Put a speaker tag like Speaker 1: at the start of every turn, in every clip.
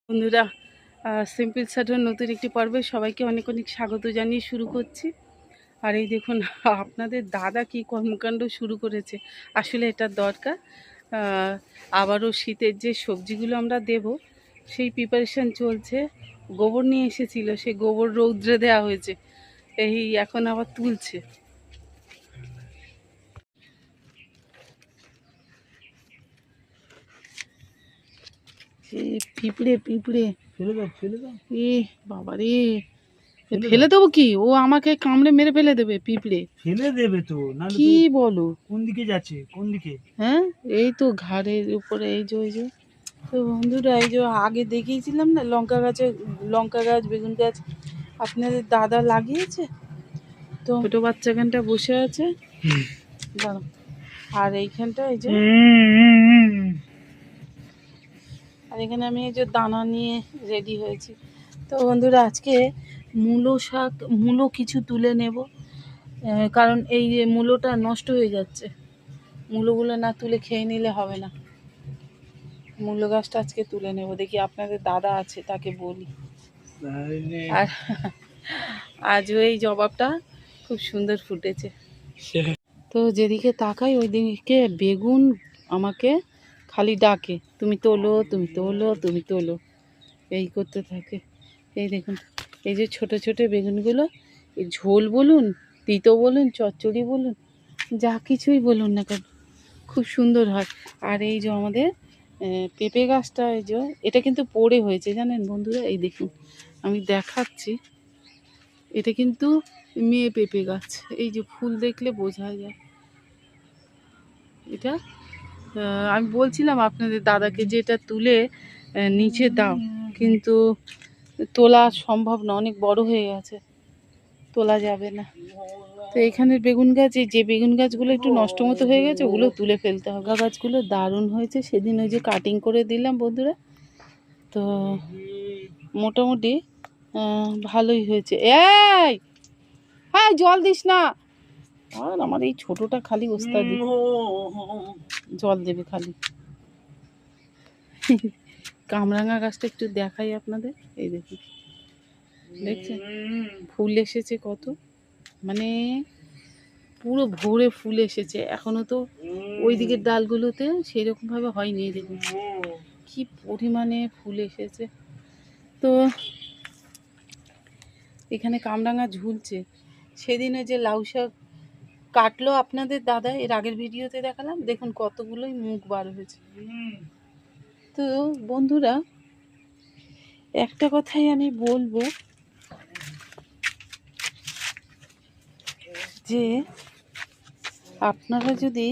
Speaker 1: বন্ধুরা, সিম্পল স্যাটের নতুন একটি পর্বে সবাইকে অনেক অনেক স্বাগত জানিয়ে শুরু করছি। আর এই দেখুন আপনাদের দাদা কি কর্মকাণ্ড শুরু করেছে। আসলে এটার দরকার। আবারও শীতের যে সবজিগুলো আমরা দেব সেই প্রিপারেশান চলছে। গোবর নিয়ে এসেছিল, সেই গোবর রৌদ্রে দেওয়া হয়েছে, এই এখন আবার তুলছে। পিঁপড়ে পিঁপড়ে এ বাবা রে, ফেলে দেবো কি? ও আমাকে কামড়ে মেরে ফেলে দেবে। পিঁপড়ে
Speaker 2: ফেলে দেবে তো,
Speaker 1: কি বলো?
Speaker 2: কোন দিকে যাচ্ছে, কোন দিকে?
Speaker 1: হ্যাঁ, এই তো ঘাড়ের উপরে। এই যে ওই যে তো বন্ধুরা, এই যে আগে দেখিয়েছিলাম না লঙ্কা গাছ বেগুন গাছ আপনাদের দাদা লাগিয়েছে। তো ছোটো বাচ্চাখানটা বসে আছে, দাঁড়াও। আর এইখানটা এই যে, আর এখানে আমি এই যে দানা নিয়ে রেডি হয়েছি। তো বন্ধুরা, আজকে মূলো কিছু তুলে নেব, কারণ এই যে মূলোটা নষ্ট হয়ে যাচ্ছে। মূলোগুলো না তুলে খেয়ে নিলে হবে না। মূলো গাছটা আজকে তুলে নেব, দেখি আপনাদের দাদা আছে তাকে বলি। আর আজও এই জবাবটা খুব সুন্দর ফুটেছে। তো যেদিকে তাকাই ওই দিকে বেগুন আমাকে খালি ডাকে, তুমি তোলো, তুমি তোলো, তুমি তোলো, এই করতে থাকে। এই দেখুন, এই যে ছোট ছোট বেগুনগুলো, এই ঝোল বলুন, তিতো বলুন, চচ্চড়ি বলুন, যা কিছুই বলুন না কেন, খুব সুন্দর হয়। আর এই যে আমাদের পেঁপে গাছটা, এই যে এটা কিন্তু পড়ে হয়েছে জানেন বন্ধুরা। এই দেখুন আমি দেখাচ্ছি, এটা কিন্তু মেয়ে পেঁপে গাছ। এই যে ফুল দেখলে বোঝা যায় এটা। আমি বলছিলাম আপনাদের দাদাকে যে এটা তুলে নিচে দাও, কিন্তু তোলা সম্ভব না, অনেক বড় হয়ে গেছে, তোলা যাবে না। তো এখানের বেগুন গাছ, এই যে বেগুন গাছগুলো একটু নষ্ট মতো হয়ে গেছে, ওগুলো তুলে ফেলতে হবে। গাছগুলো দারুণ হয়েছে, সেদিন ওই যে কাটিং করে দিলাম বন্ধুরা। তো মোটামুটি ভালোই হয়েছে। এই হ্যাঁ, জল দিস না। আর আমার এই ছোটটা খালি ওস্তাদি, জল দেবে খালি। কামরাঙা গাছটা একটু দেখাই আপনাদের। এই দেখুন, দেখছেন ফুল এসেছে কত, মানে পুরো ভরে ফুল এসেছে। এখনো তো ওই দিকের ডালগুলোতে সেই রকম ভাবে হয়নি। দেখুন কি পরিমাণে ফুল এসেছে। তো এখানে কামরাঙা ঝুলছে। সেদিন ওই যে লাউ শাক কাটলো আপনাদের দাদা, এর আগের ভিডিওতে দেখালাম, দেখুন কতগুলোই মুখ বার হয়েছে। তো বন্ধুরা, একটা কথাই আমি বলবো, যে আপনারা যদি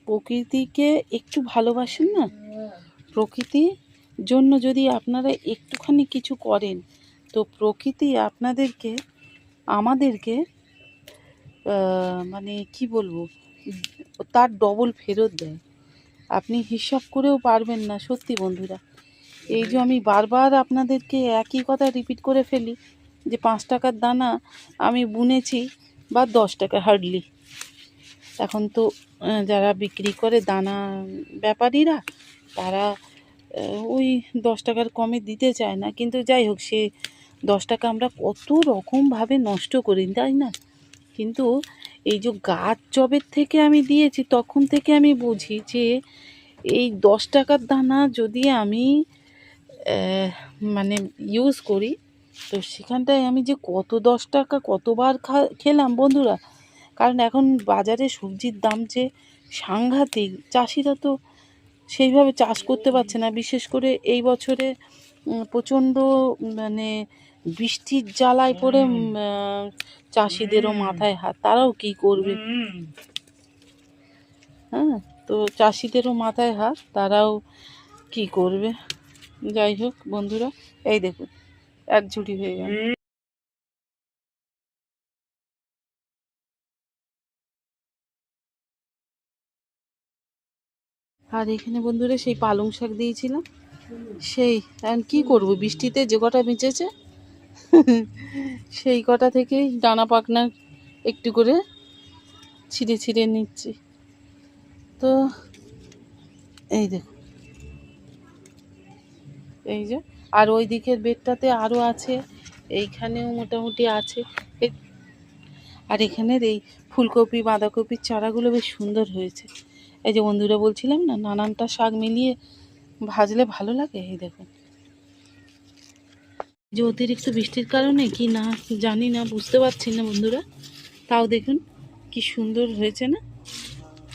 Speaker 1: প্রকৃতিকে একটু ভালোবাসেন না, প্রকৃতির জন্য যদি আপনারা একটুখানি কিছু করেন, তো প্রকৃতি আপনাদেরকে, আমাদেরকে মানে কি বলবো, তার ডবল ফেরত দেয়। আপনি হিসাব করেও পারবেন না সত্যি বন্ধুরা। এই যে আমি বারবার আপনাদেরকে একই কথা রিপিট করে ফেলি, যে 5 টাকার দানা আমি বুনেছি, বা 10 টাকা হার্ডলি। এখন তো যারা বিক্রি করে দানা ব্যাপারীরা, তারা ওই 10 টাকার কমে দিতে চায় না। কিন্তু যাই হোক, সে 10 টাকা আমরা কত রকমভাবে নষ্ট করি, তাই না? কিন্তু এই যে গাছ জবের থেকে আমি দিয়েছি, তখন থেকে আমি বুঝি যে এই 10 টাকার দানা যদি আমি মানে ইউজ করি, তো সেখানটায় আমি যে কত 10 টাকা কতবার খেলাম বন্ধুরা। কারণ এখন বাজারে সবজির দাম যে সাংঘাতিক, চাষিরা তো সেইভাবে চাষ করতে পারছে না। বিশেষ করে এই বছরে প্রচণ্ড মানে বৃষ্টির জ্বালায় পড়ে চাষিদেরও মাথায় হাত, তারাও কি করবে। হ্যাঁ, তো চাষিদেরও মাথায় হাত, তারাও কি করবে। যাই হোক বন্ধুরা, এই দেখুন এক ঝুড়ি হয়ে গেল। আর এখানে বন্ধুরা সেই পালং শাক দিয়েছিলাম, সেই এখন কী করবো, বৃষ্টিতে যে কটা বেঁচেছে সেই কটা থেকেই ডানা পাকনা একটু করে ছিঁড়ে ছিঁড়ে নিচ্ছি। তো এই দেখুন, এই যে, আর ওই দিকের বেডটাতে আরও আছে, এইখানেও মোটামুটি আছে। আর এখানের এই ফুলকপি বাঁধাকপির চারাগুলো বেশ সুন্দর হয়েছে। এই যে বন্ধুরা বলছিলাম না, নানানটা শাক মিলিয়ে ভাজলে ভালো লাগে। এই দেখুন, যে অতিরিক্ত বৃষ্টির কারণে কি না জানি না, বুঝতে পারছি না বন্ধুরা, তাও দেখুন কি সুন্দর হয়েছে না।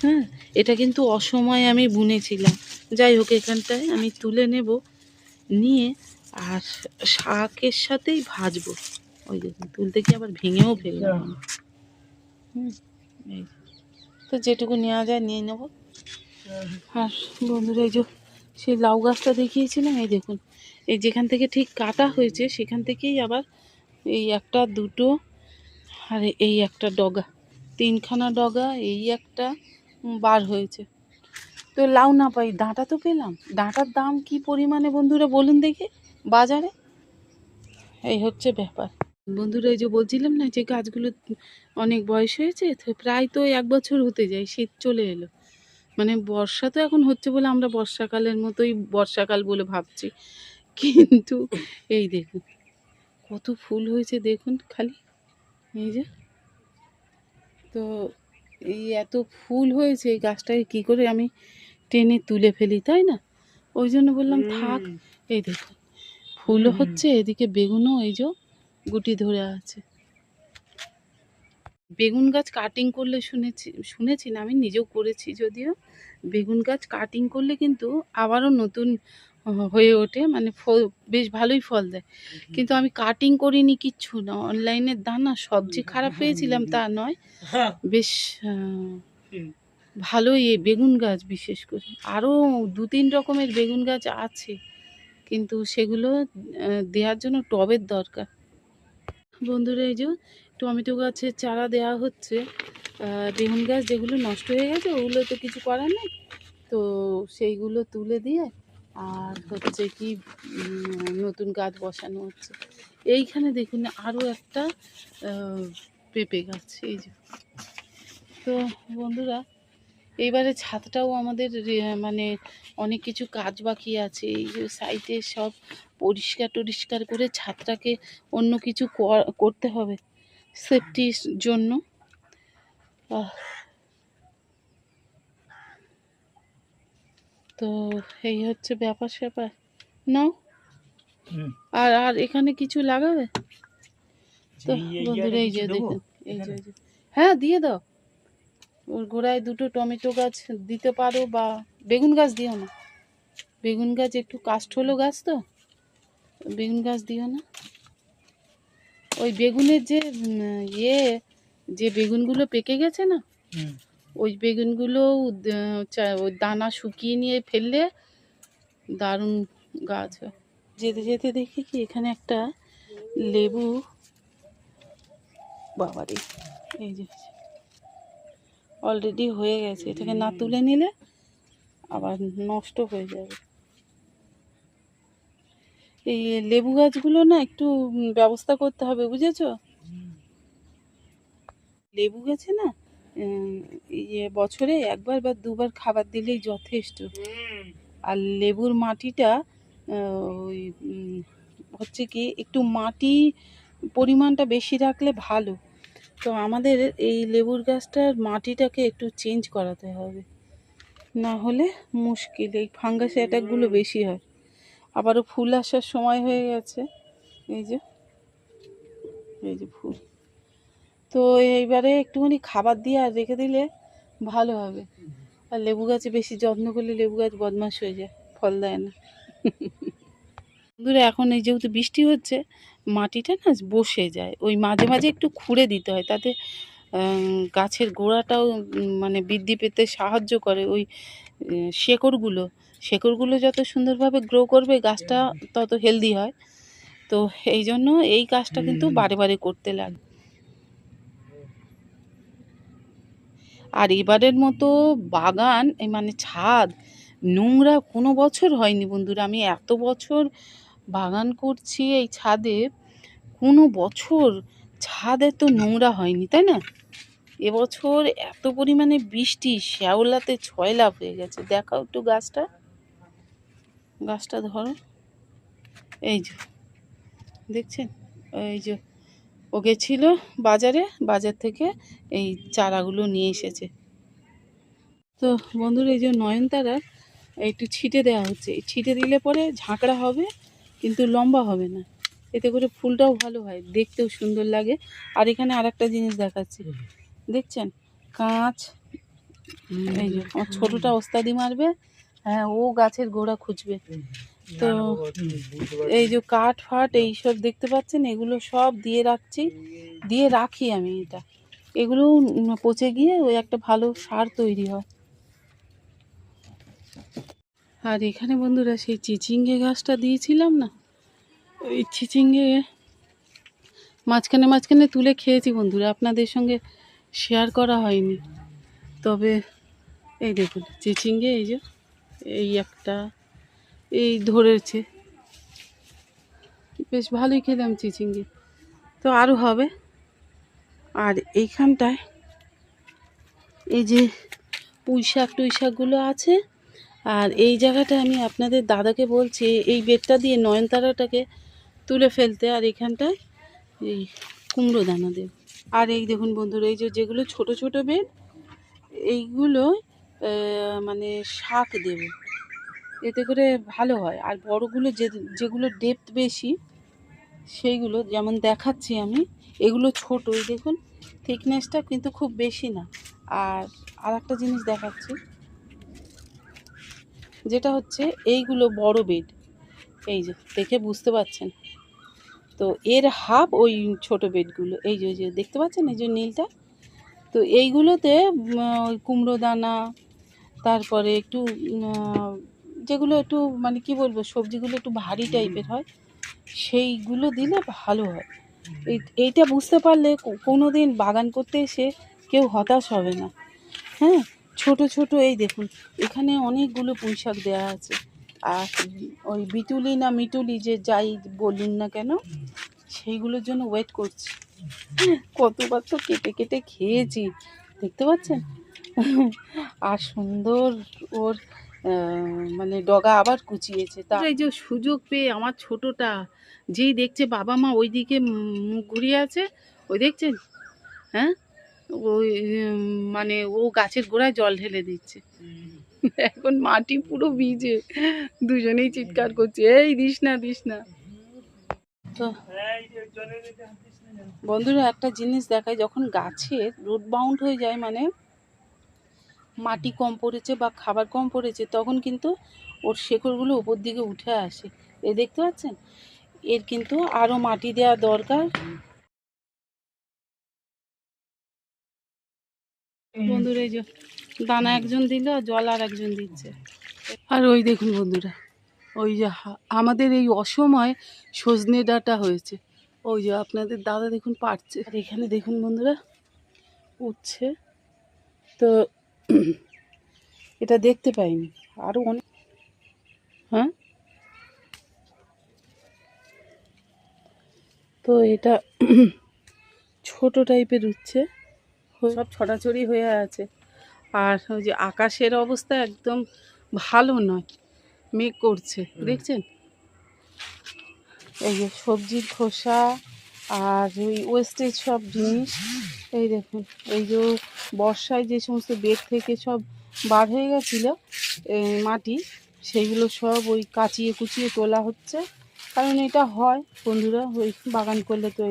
Speaker 1: হ্যাঁ, এটা কিন্তু অসময়ে আমি বুনেছিলাম। যাই হোক, এখানটায় আমি তুলে নেব, নিয়ে আর শাকের সাথেই ভাজবো। ওই দেখুন, তুলতে কি আবার ভেঙেও ফেললাম আমি। এই তো যেটুকু নেওয়া যায় নিয়ে নেব। আর বন্ধুরা, এই যে সেই লাউ গাছটা দেখিয়েছিলাম, এই দেখুন, এই যেখান থেকে ঠিক কাটা হয়েছে সেখান থেকেই আবার এই একটা দুটো আর এই একটা ডগা, তিনখানা ডগা, এই একটা বার হয়েছে। তো লাউ না পাই, ডাঁটা তো পেলাম। ডাঁটার দাম কি পরিমাণে বন্ধুরা বলুন দেখি বাজারে। এই হচ্ছে ব্যাপার বন্ধুরা। এই যে বলছিলাম না, যে গাছগুলো অনেক বয়স হয়েছে, তো প্রায় তো 1 বছর হতে যায়, শীত চলে এলো। মানে বর্ষা তো এখন হচ্ছে বলে আমরা বর্ষাকালের মতোই বর্ষাকাল বলে ভাবছি, কিন্তু এই দেখুন কত ফুল হয়েছে দেখুন খালি। এই যে, তো এই এত ফুল হয়েছে, এই গাছটাকে কী করে আমি টেনে তুলে ফেলি, তাই না? ওই জন্য বললাম থাক। এই দেখুন ফুলও হচ্ছে, এদিকে বেগুনও এই যে গুটি ধরে আছে। বেগুন গাছ কাটিং করলে শুনেছি না, আমি নিজেও করেছি যদিও। বেগুন গাছ কাটিং করলে কিন্তু আবারও নতুন হয়ে ওঠে, মানে বেশ ভালোই ফল দেয়। কিন্তু আমি কাটিং করিনি, কিচ্ছু না, অনলাইনের দানা সবজি খারাপ পেয়েছিলাম তা নয়, বেশ ভালোই এই বেগুন গাছ বিশেষ করে। আরও 2-3 রকমের বেগুন গাছ আছে, কিন্তু সেগুলো দেওয়ার জন্য টবের দরকার। বন্ধুরা, এই যে টমেটো গাছের চারা দেওয়া হচ্ছে। বেগুন গাছ যেগুলো নষ্ট হয়ে গেছে ওগুলো তো কিছু করার নেই, তো সেইগুলো তুলে দিয়ে আর হচ্ছে কি নতুন গাছ বসানো হচ্ছে। এইখানে দেখুন আরও একটা পেঁপে গাছ, এই যে। তো বন্ধুরা, এইবারে ছাদটাও আমাদের মানে অনেক কিছু কাজ বাকি আছে। এই যে সাইডে সব পরিষ্কার করে ছাদটাকে অন্য কিছু করতে হবে সেফটির জন্য। তো এই হচ্ছে ব্যাপার স্যাপার। নাও, আর আর এখানে কিছু লাগাবে তো বন্ধুরা। এই যে দেখুন, এই যে হ্যাঁ দিয়ে দাও। ওর গোড়ায় 2টো টমেটো গাছ দিতে পারো, বা বেগুন গাছ দিও না। বেগুন গাছ একটু কাষ্ঠলো গাছ, তো বেগুন গাছ দিও না। ওই বেগুনের যে যে বেগুনগুলো পেকে গেছে না, ওই বেগুনগুলো ওই দানা শুকিয়ে নিয়ে ফেললে দারুণ গাছ হয়। যেতে যেতে দেখি কি এখানে একটা লেবু, বাবারে, এই যে অলরেডি হয়ে গেছে, এটাকে না তুলে নিলে আবার নষ্ট হয়ে যাবে। এই লেবু গাছগুলো না একটু ব্যবস্থা করতে হবে, বুঝেছো? লেবু গাছে না বছরে 1বার বা 2বার খাবার দিলেই যথেষ্ট। আর লেবুর মাটিটা ওই হচ্ছে কি একটু মাটি পরিমাণটা বেশি রাখলে ভালো। তো আমাদের এই লেবুর গাছটার মাটিটাকে একটু চেঞ্জ করাতে হবে, না হলে মুশকিল। এই ফাঙ্গাস অ্যাটাকগুলো বেশি হয়। আবারও ফুল আসার সময় হয়ে গেছে, এই যে, এই যে ফুল। তো এইবারে একটুখানি খাবার দিয়ে আর রেখে দিলে ভালো হবে। আর লেবু গাছে বেশি যত্ন করলে লেবু গাছ বদমাশ হয়ে যায়, ফল দেয় না। বন্ধুরা, এখন এই যেহেতু বৃষ্টি হচ্ছে, মাটিটা না বসে যায়, ওই মাঝে মাঝে একটু খুঁড়ে দিতে হয়, তাতে গাছের গোড়াটাও মানে বৃদ্ধি পেতে সাহায্য করে। ওই শেকড়গুলো যত সুন্দরভাবে গ্রো করবে গাছটা তত হেলদি হয়। তো এই জন্য এই কাজটা কিন্তু বারে বারে করতে লাগে। আর এবারের মতো বাগান মানে ছাদ নোংরা কোনো বছর হয়নি বন্ধুরা। আমি এত বছর বাগান করছি, এই ছাদে কোনো বছর ছাদ এত নোংরা হয়নি, তাই না? এবছর এত পরিমাণে বৃষ্টি, শ্যাওলাতে ছয়লাভ হয়ে গেছে। দেখাও একটু গাছটা ধরো। এই যে দেখছেন, এই যে ও গেছিল বাজারে, বাজার থেকে এই চারাগুলো নিয়ে এসেছে। তো বন্ধুরা এই যে নয়নতারা একটু ছিটে দেওয়া হচ্ছে, এই ছিটে দিলে পরে ঝাঁকড়া হবে কিন্তু লম্বা হবে না, এতে করে ফুলটাও ভালো হয়, দেখতেও সুন্দর লাগে। আর এখানে আর একটা জিনিস দেখাচ্ছি, দেখছেন কাঁচ, এই যে আমার ছোটোটা ওস্তাদি মারবে, হ্যাঁ ও গাছের গোড়া খুঁজবে। তো এই যে কাঠ ফাট এইসব দেখতে পাচ্ছেন, এগুলো সব দিয়ে রাখি আমি, এগুলো পচে গিয়ে ওই একটা ভালো সার তৈরি হয়। আর এখানে বন্ধুরা সেই চিচিঙ্গে গাছটা দিয়েছিলাম না, ওই চিচিঙ্গে মাঝখানে মাঝখানে তুলে খেয়েছি বন্ধুরা, আপনাদের সঙ্গে শেয়ার করা হয়নি। তবে এই দেখুন চিচিঙ্গে, এই যে এই একটা এই ধরেছে, বেশ ভালোই খেলাম চিচিঙ্গে, তো আরও হবে। আর এইখানটায় এই যে পুঁই শাকগুলো আছে। আর এই জায়গাটা আমি আপনাদের দাদাকে বলছি এই বেডটা দিয়ে নয়নতারাটাকে তুলে ফেলতে, আর এখানটায় এই কুমড়ো দানা দেব। আর এই দেখুন বন্ধুরা, এই যে যেগুলো ছোট ছোট বেড, এইগুলো মানে শাক দেব, এতে করে ভালো হয়। আর বড়গুলো যেগুলো ডেপথ বেশি, সেইগুলো যেমন দেখাচ্ছি আমি, এগুলো ছোট, এই দেখুন থিকনেসটা কিন্তু খুব বেশি না। আর একটা জিনিস দেখাচ্ছি, যেটা হচ্ছে এইগুলো বড় বেড, এই যে দেখে বুঝতে পারছেন, তো এর হাফ ওই ছোট বেডগুলো, এই যে দেখতে পাচ্ছেন এই যে নীলটা, তো এইগুলোতে ওই কুমড়ো দানা, তারপরে একটু যেগুলো একটু মানে কি বলবো, সবজিগুলো একটু ভারী টাইপের হয়, সেইগুলো দিলে ভালো হয়। এইটা বুঝতে পারলে কোনো দিন বাগান করতে এসে কেউ হতাশ হবে না। হ্যাঁ, ছোট ছোট এই দেখুন এখানে অনেকগুলো পুঁই শাক দেওয়া আছে। আর ওই বিটুলি না মিটুলি যে যাই বলুন না কেন, সেইগুলোর জন্য ওয়েট করছি। কতবার তো কেটে কেটে খেয়েছি, দেখতে পাচ্ছেন। আর সুন্দর ওর মানে ডগা আবার কুচিয়েছে। তা এই যে সুযোগ পেয়ে আমার ছোটটা যেই দেখছে বাবা মা ওই দিকে মুখ ঘুরিয়ে আছে, ওই দেখছেন, হ্যাঁ ওই মানে ও গাছের গোড়ায় জল ঢেলে দিচ্ছে। এখন মাটি পুরো ভিজে, দুজনেই চিৎকার করছে, এই দিস না দিস না। তো বন্ধুরা একটা জিনিস দেখায়, যখন গাছের রুট বাউন্ড হয়ে যায়, মানে মাটি কম পড়েছে বা খাবার কম পড়েছে, তখন কিন্তু ওর শেকড়গুলো উপর দিকে উঠে আসে, এ দেখতে পাচ্ছেন। এর কিন্তু আরও মাটি দেওয়া দরকার। বন্ধুরা এই যে দানা একজন দিল, জল আর একজন দিচ্ছে। আর ওই দেখুন বন্ধুরা, ওই যে আমাদের এই অসময় সজনে ডাঁটা হয়েছে, ওই যে আপনাদের দাদা দেখুন পারছে। আর এখানে দেখুন বন্ধুরা উঠছে, তো এটা দেখতে পাইনি, আরও অনেক। হ্যাঁ, তো এটা ছোট টাইপের উঠছে, সব ছড়াছড়ি হয়ে আছে। আর ওই যে আকাশের অবস্থা একদম ভালো নয়, মেঘ করছে, দেখছেন। এই যে সবজির খোসা আর ওই ওয়েস্টেজ সব জিনিস, এই দেখুন এই যে বর্ষায় যে সমস্ত বেড থেকে সব বার হয়ে গেছিলো মাটি, সেইগুলো সব ওই কাচিয়ে কুচিয়ে তোলা হচ্ছে। কারণ এটা হয় বন্ধুরা, ওই বাগান করলে তো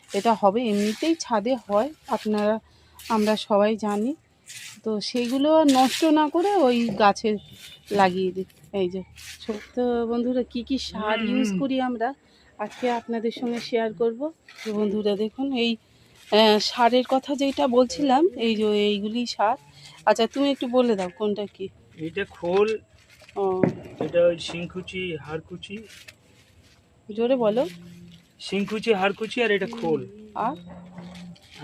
Speaker 1: এটা হবে, এমনিতেই ছাদে হয়, আমরা সবাই জানি। তো সেইগুলো নষ্ট না করে ওই গাছে লাগিয়ে দিই। এই যে তো বন্ধুরা কি কি সার ইউজ করি আমরা আজকে আপনাদের সঙ্গে শেয়ার করব। তো বন্ধুরা দেখুন এই সারের কথা যেটা বলছিলাম, এই যে এইগুলি সার। আচ্ছা তুমি একটু বলে দাও কোনটা কি।
Speaker 2: এটা খোল,
Speaker 1: ও
Speaker 2: এটা ওই শিংকুচি হাড়কুচি,
Speaker 1: জোরে বলো।
Speaker 2: শিংকুচি হাড়কুচি, আর এটা খোল।
Speaker 1: আর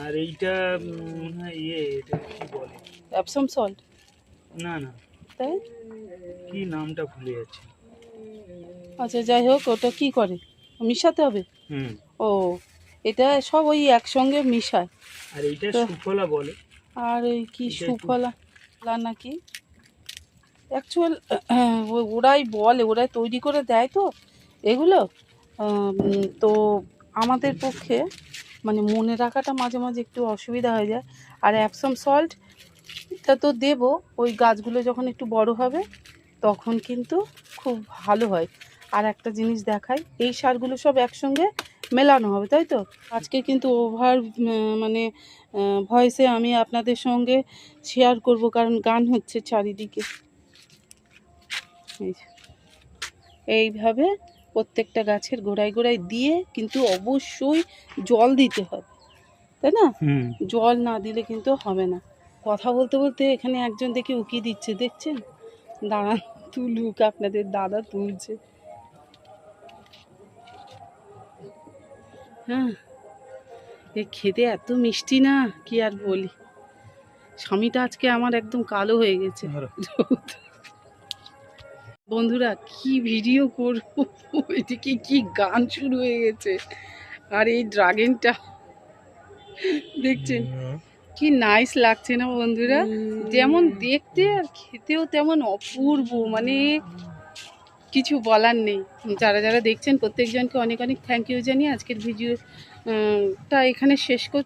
Speaker 2: আর এইটা এটা কি বলে,
Speaker 1: অ্যাপসম সল্ট।
Speaker 2: না না,
Speaker 1: তাই
Speaker 2: কি নামটা ভুলে যাচ্ছি।
Speaker 1: আচ্ছা যাই হোক, ওটা কি করে মিশাতে হবে। ও এটা সব ওই একসঙ্গে মিশায়।
Speaker 2: আর এইটা সুফলা বলে।
Speaker 1: আর ওই কি সুফলা নাকি অ্যাকচুয়াল ওরাই বলে, ওরাই তৈরি করে দেয় তো এগুলো। তো আমাদের পক্ষে মানে মনে রাখাটা মাঝে মাঝে একটু অসুবিধা হয়ে যায়। আর অ্যাপসম সল্ট এটা তো দেবো, ওই গাছগুলো যখন একটু বড় হবে তখন কিন্তু খুব ভালো হয়। আর একটা জিনিস দেখাই, এই সারগুলো সব একসঙ্গে মেলানো হবে, তাই তো? আজকে কিন্তু ওভার মানে ভয়েসে আমি আপনাদের সঙ্গে শেয়ার করব, কারণ গান হচ্ছে চারিদিকে। এইভাবে প্রত্যেকটা গাছের গোড়ায় গোড়ায় দিয়ে কিন্তু অবশ্যই জল দিতে হবে, তাই না? জল না দিলে কিন্তু হবে না। কথা বলতে বলতে এখানে একজন দেখে উকি দিচ্ছে, দেখছেন? দাঁড়ান তুলুক, আপনাদের দাদা তুলছে। হ্যাঁ, এ খেতে এত মিষ্টি না, কি আর বলি। স্বামীটা আজকে আমার একদম কালো হয়ে গেছে। বন্ধুরা কি ভিডিও করব, এদিকে কি গান শুরু হয়ে গেছে। আর এই ড্রাগনটা দেখছেন কি নাইস লাগছে না বন্ধুরা? যেমন দেখতে আর খেতেও তেমন অপূর্ব, মানে কিছু বলার নেই। যারা যারা দেখছেন প্রত্যেকজনকে অনেক অনেক থ্যাংক ইউ জানিয়ে আজকের ভিডিওটা এখানে শেষ করছি।